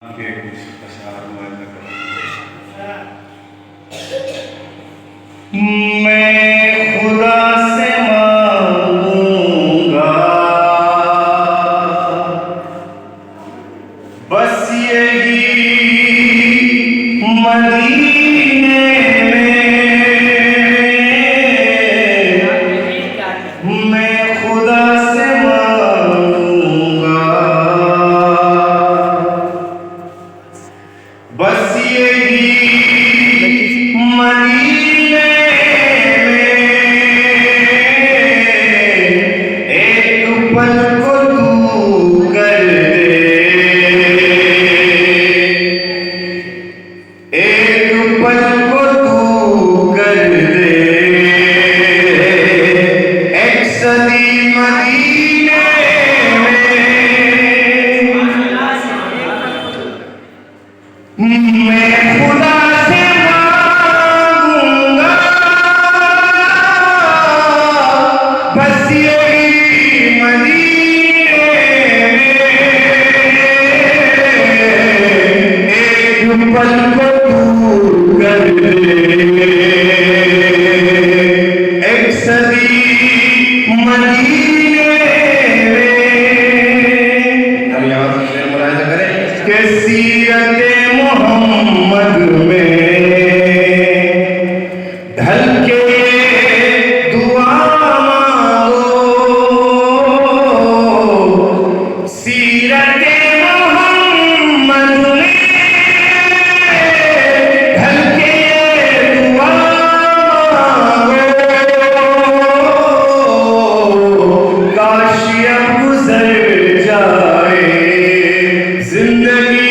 के कुछ अशआर मुआयना करें। मैं खुदा से मांगूंगा बस यही मदीने में, मैं खुदा से मांगूंगा बस यही मदीने में, एक पल को तू कर दे, एक पल को तू कर दे, एक सदी मदीने में, मैं खुदा से मांगूंगा बस यही मदीने में, एक पल को तू कर दे, एक सदी मदीने में। हम यहाँ से शेर मुलाहिजा करें कि सीरत मोहम्मद में ढल के दुआ मांगो, सीरत मोहम्मद में ढल के दुआ मांगो, काश अब गुजर जाए जिंदगी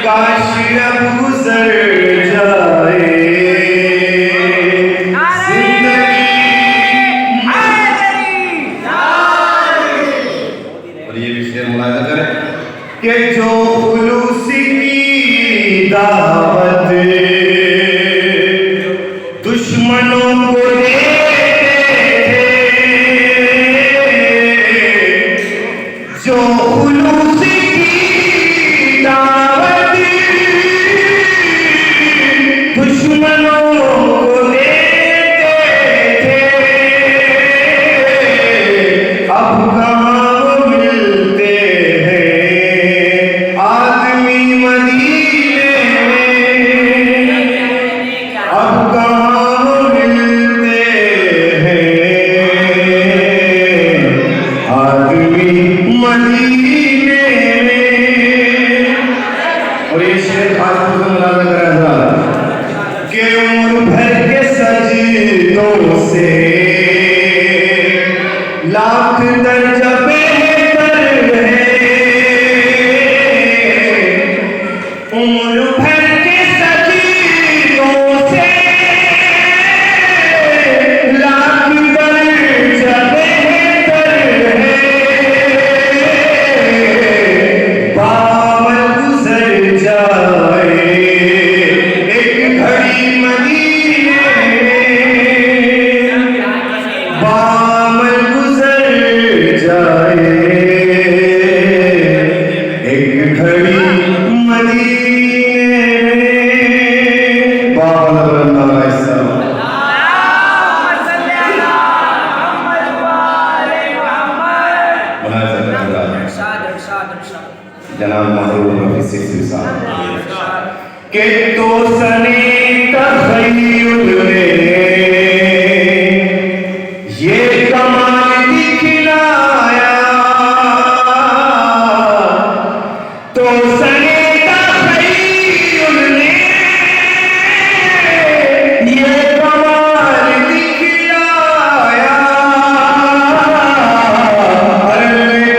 काश अब गुजर जाए जिंदगी। और ये भी शेर मुलाहिजा करें कि जो खुलूस की दावत दुश्मनों को देते थे, जो खुलूस की दावत दुश्मनों को देते थे, अब कहाँ मिलते हैं आदमी मदीने में, अब कहाँ मिलते हैं आदमी मदीने में। और ये शेर खास तौर से मुलाहिजा करा कि उम्र भर के सजदों से लाख दर्जा बेहतर है, उम्र भर के सजदों से लाख दर्जा बेहतर है, बावल गुजर जाए एक घड़ी मदीने में, बावल गुजर जाए एक घड़ी मदीने में। बावल अल्लाह ऐसा जनाब मरहूम रफी सिरसिवी साहब के तो सने तखय्युल में ये कमाल दिखलाया, तो सने तखय्युल में ये कमाल दिखलाया, अरे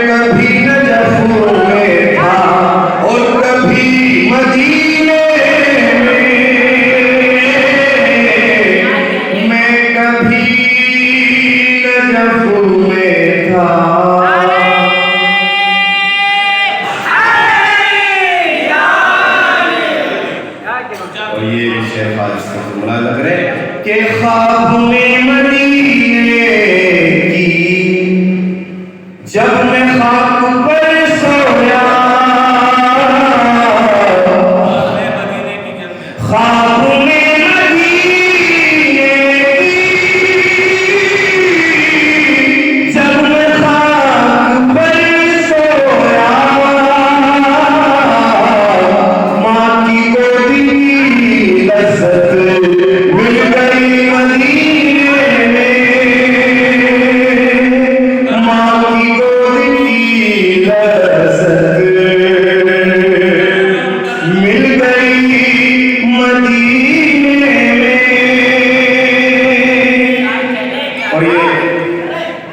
कभी नजफ में था और कभी मदीने में, मैं कभी नजफ में था। और ये शेर खास मुलाहिजा करें कि ख्वाब में मदीने की जब मैं खाक पर सोया ख्वाब में मदीने जब मैं खाक पर सोया माँ की गोदी की लज़्ज़त मिल गई मदीने में माँ की गोदी की लज़्ज़त मिल गई मदीने में। और ये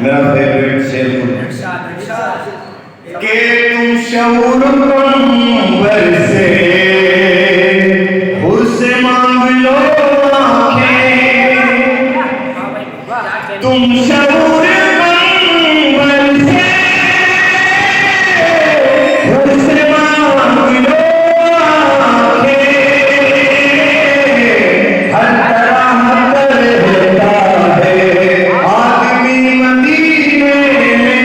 मेरा फेवरेट शेर कि तुम शऊर कंबर से उससे मांग लो आंखें तुम शऊर कंबर से उससे मांग लो आंखें हर तरह कर देता है आदमी मदीने में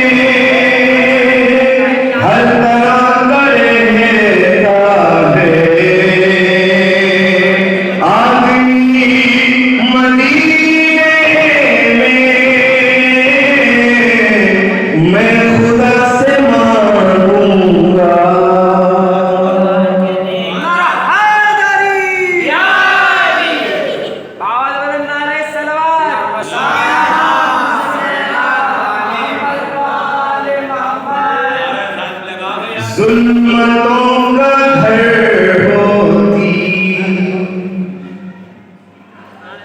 हर तरह कर देता है आदमी मदीने में। मैं खुदा से मांगूंगा जुल्मतों का घर होती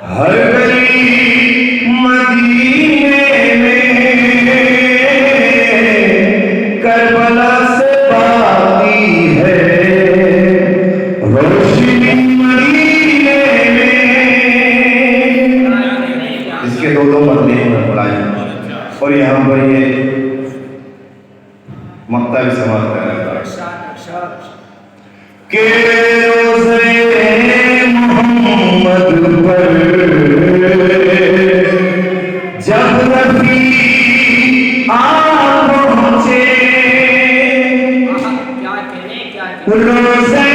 हर गली मदीने में करबला से बाकी है रोशनी मदीने में। इसके दो मरने हैं पढ़ाई और यहाँ पर ये मक्ता भी समाप्त कर रहा है के रोज़े मोहम्मद पर जब रफ़ी आ पहुँचे रोज़े